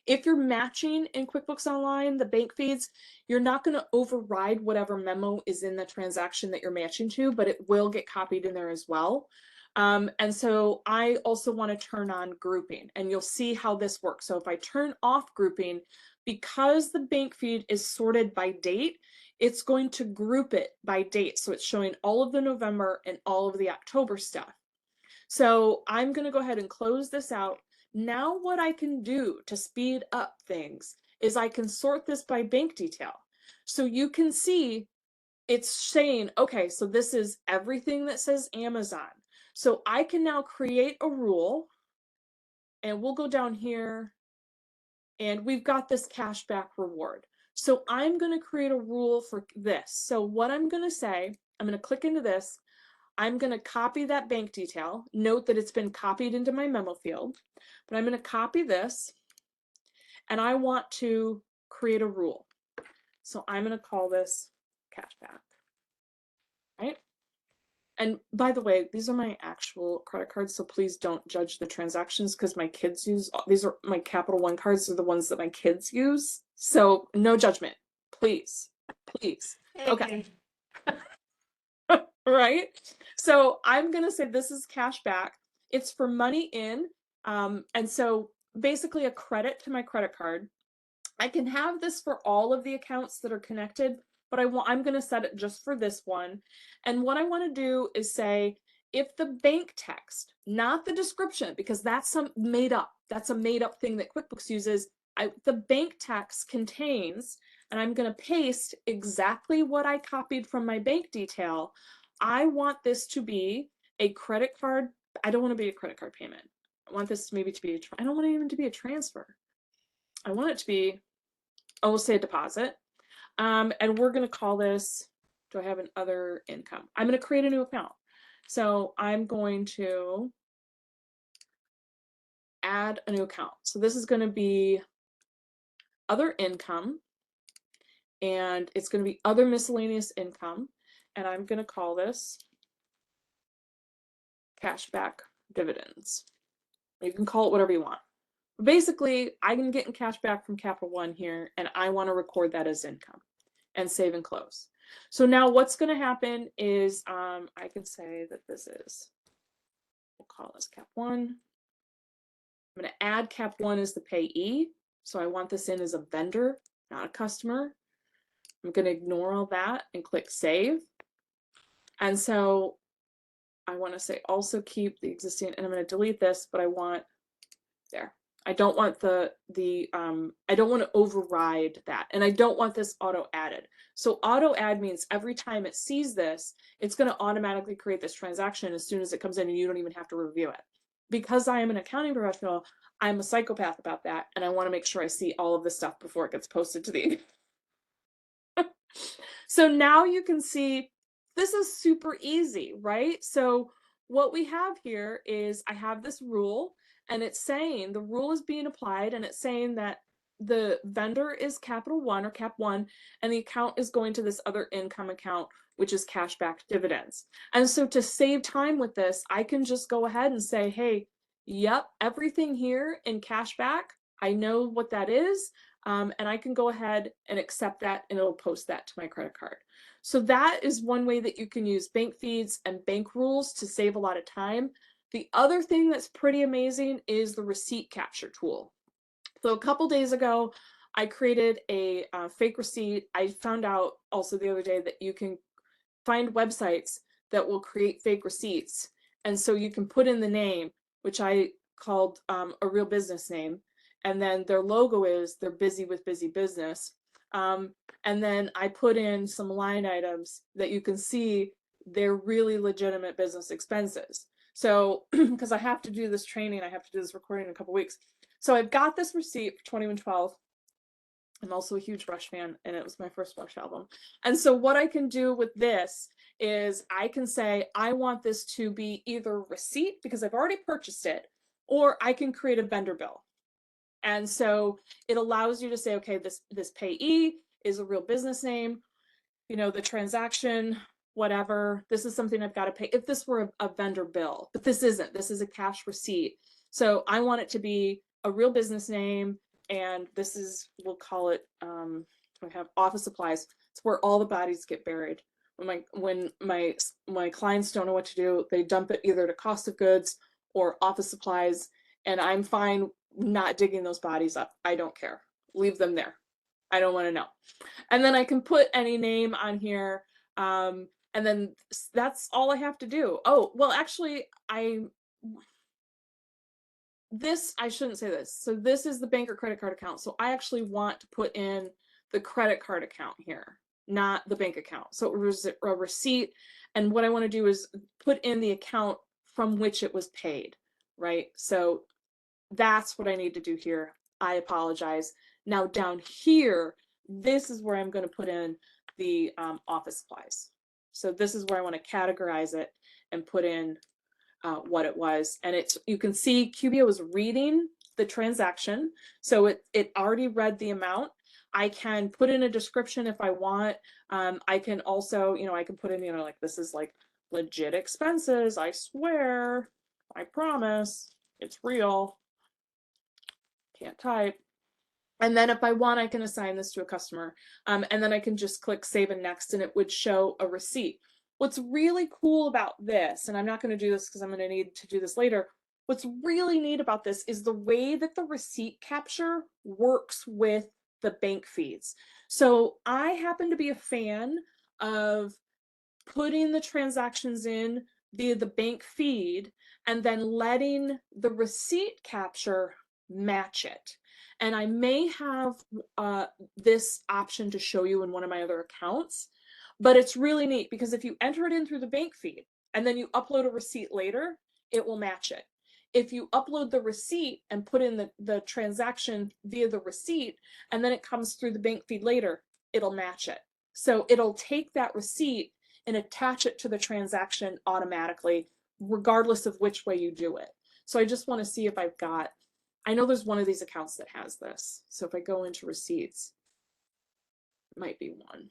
If you're matching in QuickBooks Online, the bank feeds, you're not going to override whatever memo is in the transaction that you're matching to, but it will get copied in there as well. And so I also want to turn on grouping, and you'll see how this works. So if I turn off grouping, because the bank feed is sorted by date, it's going to group it by date. So it's showing all of the November and all of the October stuff. So I'm going to go ahead and close this out. Now what I can do to speed up things is I can sort this by bank detail. So you can see it's saying, okay, so this is everything that says Amazon. So I can now create a rule, and we'll go down here, and we've got this cashback reward. So I'm going to create a rule for this. So what I'm going to say, I'm going to click into this. I'm going to copy that bank detail. Note that it's been copied into my memo field, but I'm going to copy this, and I want to create a rule. So I'm going to call this cashback, right? And by the way, these are my actual credit cards, so please don't judge the transactions because my kids use, these are my Capital One cards, are the ones that my kids use. So no judgment, please, please. Okay. Right? So I'm going to say this is cash back. It's for money in. And so basically a credit to my credit card. I can have this for all of the accounts that are connected, but I'm going to set it just for this one. And what I want to do is say, if the bank text, not the description, because that's a made up thing that QuickBooks uses. The bank text contains, and I'm going to paste exactly what I copied from my bank detail. I want this to be a credit card. I don't want to be a credit card payment. I want this maybe to be, I don't want it even to be a transfer. I want it to be, we'll say a deposit. And we're going to call this, do I have an other income? I'm going to create a new account. So I'm going to add a new account. So this is going to be other income, and it's going to be other miscellaneous income. And I'm going to call this cashback dividends. You can call it whatever you want. Basically, I'm getting cash back from Capital One here, and I want to record that as income and save and close. So now what's going to happen is I can say that this is, we'll call this Cap One. I'm going to add Cap One as the payee. So I want this in as a vendor, not a customer. I'm going to ignore all that and click Save. And so I want to say also keep the existing, and I'm going to delete this, but I want there. I don't want I don't want to override that, and I don't want this auto added. So auto add means every time it sees this, it's going to automatically create this transaction as soon as it comes in, and you don't even have to review it. Because I am an accounting professional, I'm a psychopath about that, and I want to make sure I see all of this stuff before it gets posted to the So now you can see this is super easy, right? So what we have here is I have this rule, and it's saying the rule is being applied, and it's saying that the vendor is Capital One or Cap One, and the account is going to this other income account, which is cashback dividends. And so to save time with this, I can just go ahead and say, hey, yep, everything here in cashback, I know what that is. And I can go ahead and accept that, and it'll post that to my credit card. So that is one way that you can use bank feeds and bank rules to save a lot of time. The other thing that's pretty amazing is the receipt capture tool. So a couple days ago, I created a fake receipt. I found out also the other day that you can find websites that will create fake receipts. And so you can put in the name, which I called a real business name. And then their logo is they're busy with busy business. And then I put in some line items that you can see they're really legitimate business expenses. So because I have to do this training, I have to do this recording in a couple weeks. So I've got this receipt for 2112. I'm also a huge Rush fan, and it was my first Rush album. And so what I can do with this is I can say I want this to be either receipt because I've already purchased it, or I can create a vendor bill. And so it allows you to say, okay, this payee is a real business name, you know, the transaction, whatever, this is something I've got to pay. If this were a vendor bill, but this isn't, this is a cash receipt. So I want it to be a real business name, And this is, we'll call it, we have office supplies. It's where all the bodies get buried. When my clients don't know what to do, they dump it either to cost of goods or office supplies, and I'm fine not digging those bodies up. I don't care. Leave them there. I don't want to know. And then I can put any name on here, and then that's all I have to do. Oh, well, actually, I shouldn't say this. So this is the bank or credit card account. So I actually want to put in the credit card account here, not the bank account. So it was a receipt. And what I want to do is put in the account from which it was paid, right? So that's what I need to do here. I apologize. Now down here, this is where I'm going to put in the office supplies. So this is where I want to categorize it and put in what it was. And you can see QBO is reading the transaction. So it already read the amount. I can put in a description if I want. I can also, I can put in, like, this is like legit expenses. I swear, I promise, it's real. Can't type. And then if I want, I can assign this to a customer. And then I can just click save and next, and it would show a receipt. What's really cool about this, and I'm not going to do this because I'm going to need to do this later. What's really neat about this is the way that the receipt capture works with the bank feeds. So I happen to be a fan of putting the transactions in via the bank feed and then letting the receipt capture match it. And I may have this option to show you in one of my other accounts, but it's really neat because if you enter it in through the bank feed and then you upload a receipt later, it will match it. If you upload the receipt and put in the transaction via the receipt and then it comes through the bank feed later, it'll match it. So it'll take that receipt and attach it to the transaction automatically, regardless of which way you do it. So I just want to see if I've got, I know there's one of these accounts that has this. So if I go into receipts, it might be one.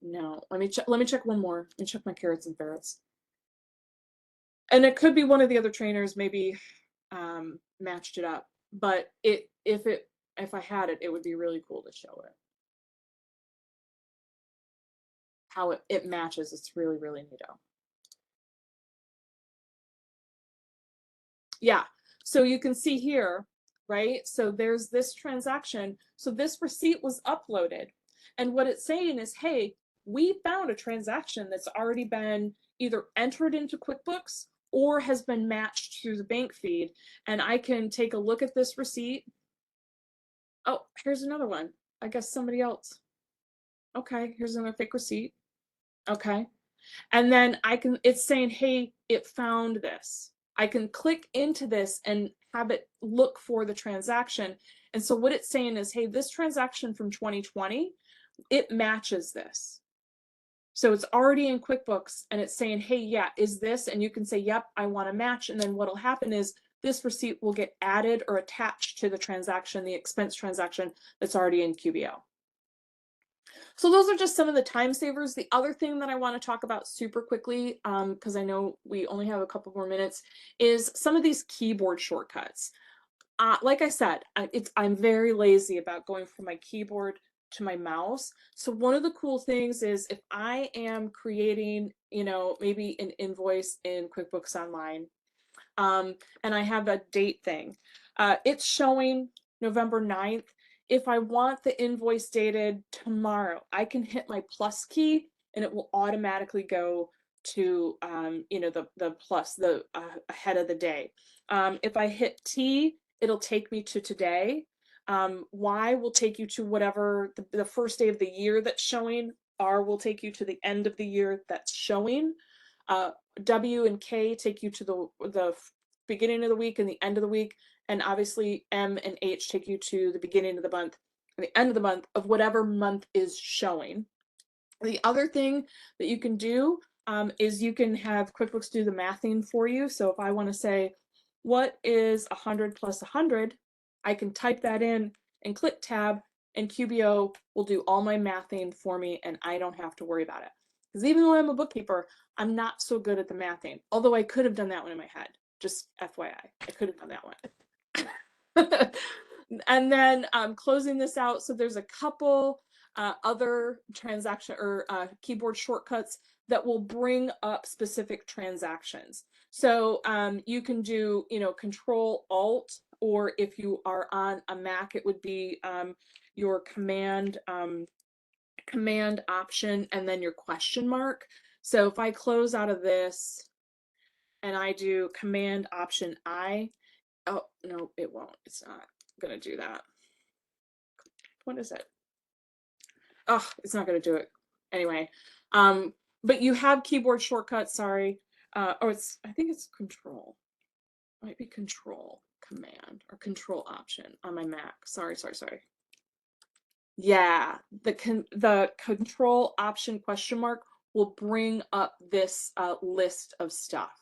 No, let me check one more. Let me check my carrots and ferrets. And it could be one of the other trainers maybe matched it up, but if I had it, it would be really cool to show it. How it matches, it's really, really neato. Yeah, so you can see here, right? So there's this transaction. So this receipt was uploaded. And what it's saying is, hey, we found a transaction that's already been either entered into QuickBooks or has been matched through the bank feed. And I can take a look at this receipt. Oh, here's another one. I guess somebody else. Okay, here's another fake receipt. Okay. And then it's saying, hey, it found this. I can click into this and have it look for the transaction. And so what it's saying is, hey, this transaction from 2020, it matches this. So it's already in QuickBooks and it's saying, hey, yeah, is this? And you can say, yep, I want to match. And then what'll happen is this receipt will get added or attached to the transaction, the expense transaction that's already in QBO. So those are just some of the time savers. The other thing that I want to talk about super quickly, because I know we only have a couple more minutes, is some of these keyboard shortcuts. Like I said, I'm very lazy about going from my keyboard to my mouse. So one of the cool things is if I am creating, maybe an invoice in QuickBooks Online, and I have a date thing, it's showing November 9th. If I want the invoice dated tomorrow, I can hit my plus key and it will automatically go to the plus, the ahead of the day. If I hit T, it'll take me to today. Y will take you to whatever the first day of the year that's showing. R will take you to the end of the year that's showing. W and K take you to the beginning of the week and the end of the week. And obviously M and H take you to the beginning of the month and the end of the month of whatever month is showing. The other thing that you can do is you can have QuickBooks do the mathing for you. So if I want to say, what is 100 plus 100, I can type that in and click tab, and QBO will do all my mathing for me and I don't have to worry about it. Because even though I'm a bookkeeper, I'm not so good at the mathing, although I could have done that one in my head. Just FYI, I could have done that one. And then closing this out. So there's a couple other transaction or keyboard shortcuts that will bring up specific transactions. So you can do, Control Alt, or if you are on a Mac, it would be your Command Option and then your question mark. So if I close out of this and I do Command Option I, oh no, it won't. It's not gonna do that. What is it? Oh, it's not gonna do it. Anyway, but you have keyboard shortcuts, sorry. I think it's Control. Might be Control Command or Control Option on my Mac. Sorry. Yeah, the Control Option question mark will bring up this list of stuff.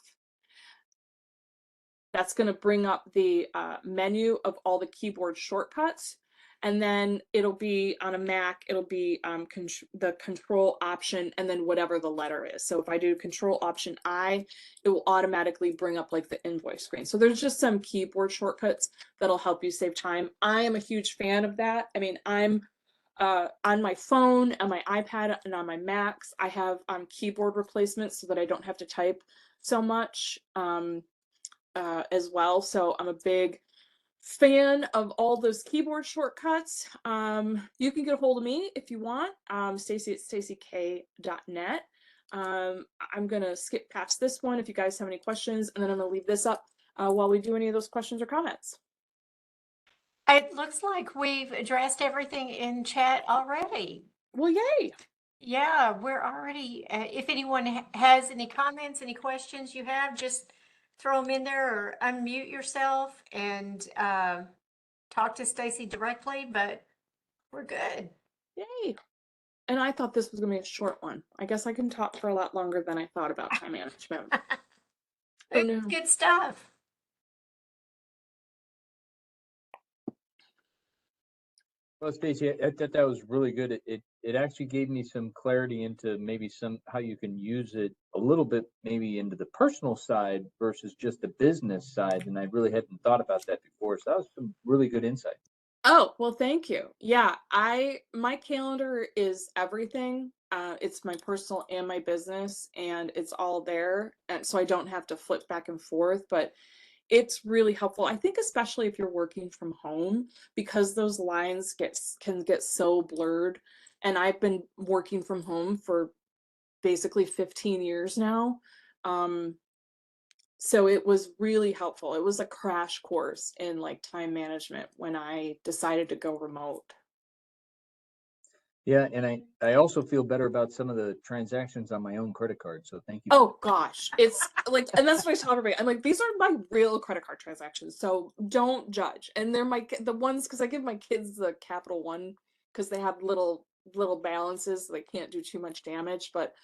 That's going to bring up the menu of all the keyboard shortcuts. And then it'll be on a Mac, it'll be the Control Option and then whatever the letter is. So if I do Control Option I, it will automatically bring up like the invoice screen. So there's just some keyboard shortcuts that'll help you save time. I am a huge fan of that. I mean, I'm on my phone, on my iPad, and on my Macs, I have keyboard replacements so that I don't have to type so much as well. So I'm a big fan of all those keyboard shortcuts. You can get a hold of me if you want, Stacy at stacyk.net. I'm gonna skip past this one if you guys have any questions, and then I'm gonna leave this up while we do any of those questions or comments. It looks like we've addressed everything in chat already. Well, yay. Yeah, we're already, if anyone has any comments, any questions you have, just throw them in there or unmute yourself and talk to Stacy directly, but we're good. Yay. And I thought this was going to be a short one. I guess I can talk for a lot longer than I thought about time management. Oh, no. Good stuff. Well, Stacy, I thought that was really good. It actually gave me some clarity into maybe how you can use it a little bit, maybe into the personal side versus just the business side. And I really hadn't thought about that before. So that was some really good insight. Oh, well, thank you. Yeah, my calendar is everything. It's my personal and my business, and it's all there. And so I don't have to flip back and forth, but it's really helpful. I think especially if you're working from home, because those lines can get so blurred. And I've been working from home for basically 15 years now. So it was really helpful. It was a crash course in like time management when I decided to go remote. Yeah, and I also feel better about some of the transactions on my own credit card. So thank you. Oh gosh, it's like, and that's what I tell everybody. I'm like, these are my real credit card transactions, so don't judge. And they're the ones, because I give my kids the Capital One because they have little balances, so they can't do too much damage. But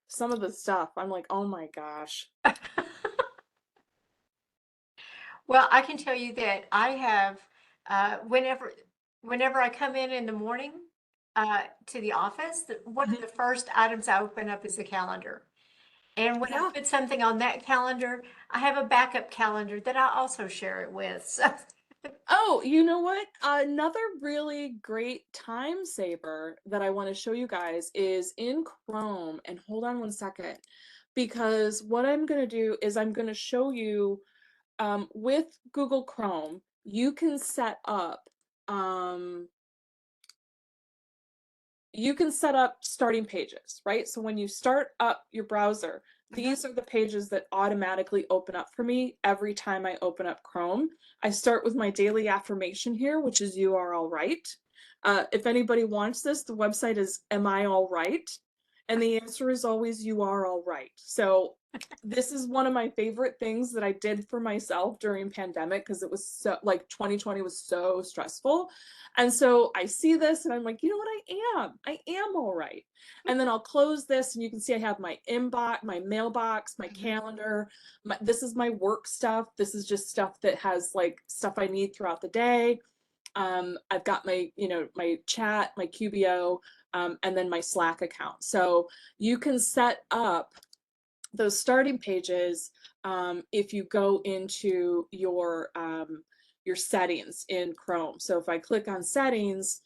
some of the stuff, I'm like, oh my gosh. Well, I can tell you that I have, whenever I come in the morning to the office, one of the first items I open up is the calendar. And when I put something on that calendar, I have a backup calendar that I also share it with. So. Oh, you know what? Another really great time saver that I want to show you guys is in Chrome. And hold on one second, because what I'm going to do is I'm going to show you with Google Chrome, you can set up starting pages, right? So when you start up your browser, these are the pages that automatically open up for me every time I open up Chrome. I start with my daily affirmation here, which is "You are all right." If anybody wants this, the website is "Am I all right?" And the answer is always "You are all right." So this is one of my favorite things that I did for myself during pandemic, because it was so, like, 2020 was so stressful. And so I see this and I'm like, you know what? I am all right. And then I'll close this and you can see I have my inbox, my mailbox, my calendar. This is my work stuff. This is just stuff that has like stuff I need throughout the day. I've got my, my chat, my QBO, and then my Slack account. So you can set up those starting pages if you go into your your settings in Chrome. So if I click on settings,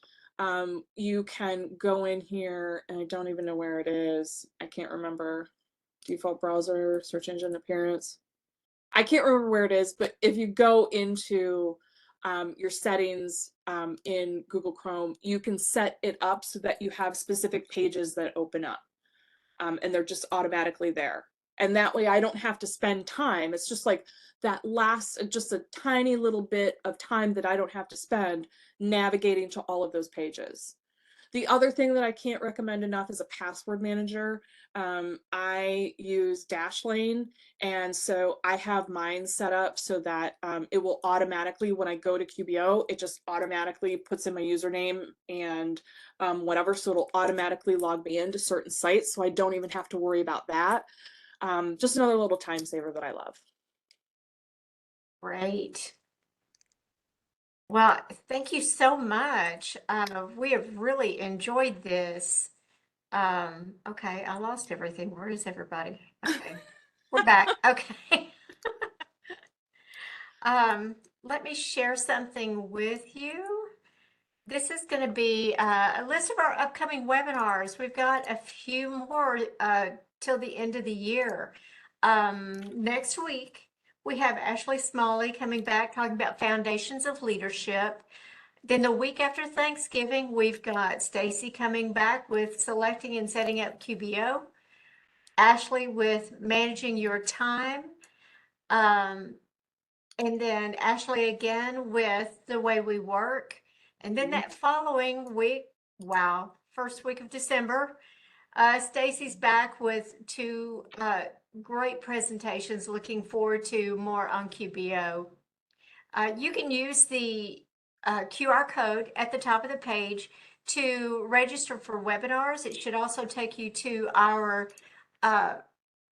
you can go in here, and I don't even know where it is. I can't remember. Default browser, search engine appearance. I can't remember where it is, but if you go into your settings in Google Chrome, you can set it up so that you have specific pages that open up, and they're just automatically there. And that way I don't have to spend time. It's just like that last, just a tiny little bit of time that I don't have to spend navigating to all of those pages. The other thing that I can't recommend enough is a password manager. I use Dashlane, and so I have mine set up so that it will automatically, when I go to QBO, it just automatically puts in my username and whatever, so it'll automatically log me into certain sites, so I don't even have to worry about that. Just another little time saver that I love. Great. Well, thank you so much. We have really enjoyed this. Okay, I lost everything. Where is everybody? Okay, we're back. Okay. Let me share something with you. This is going to be a list of our upcoming webinars. We've got a few more till the end of the year. Next week, we have Ashley Smalley coming back talking about foundations of leadership. Then the week after Thanksgiving, we've got Stacy coming back with selecting and setting up QBO. Ashley with managing your time. And then Ashley again with the way we work. And then that following week, wow, first week of December, Stacy's back with two great presentations. Looking forward to more on QBO. You can use the QR code at the top of the page to register for webinars. It should also take you to our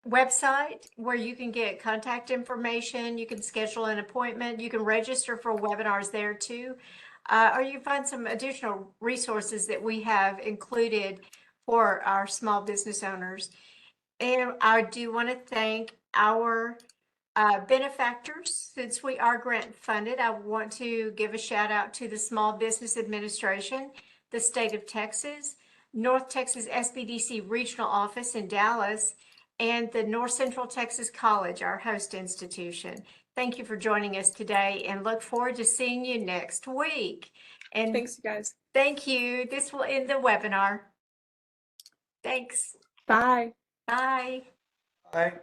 website where you can get contact information. You can schedule an appointment. You can register for webinars there too. Or you can find some additional resources that we have included for our small business owners. And I do want to thank our benefactors. Since we are grant funded, I want to give a shout out to the Small Business Administration, the state of Texas, North Texas SBDC Regional Office in Dallas, and the North Central Texas College, our host institution. Thank you for joining us today, and look forward to seeing you next week. And Thanks, you guys. thank you. This will end the webinar. Thanks. Bye. Bye. Bye.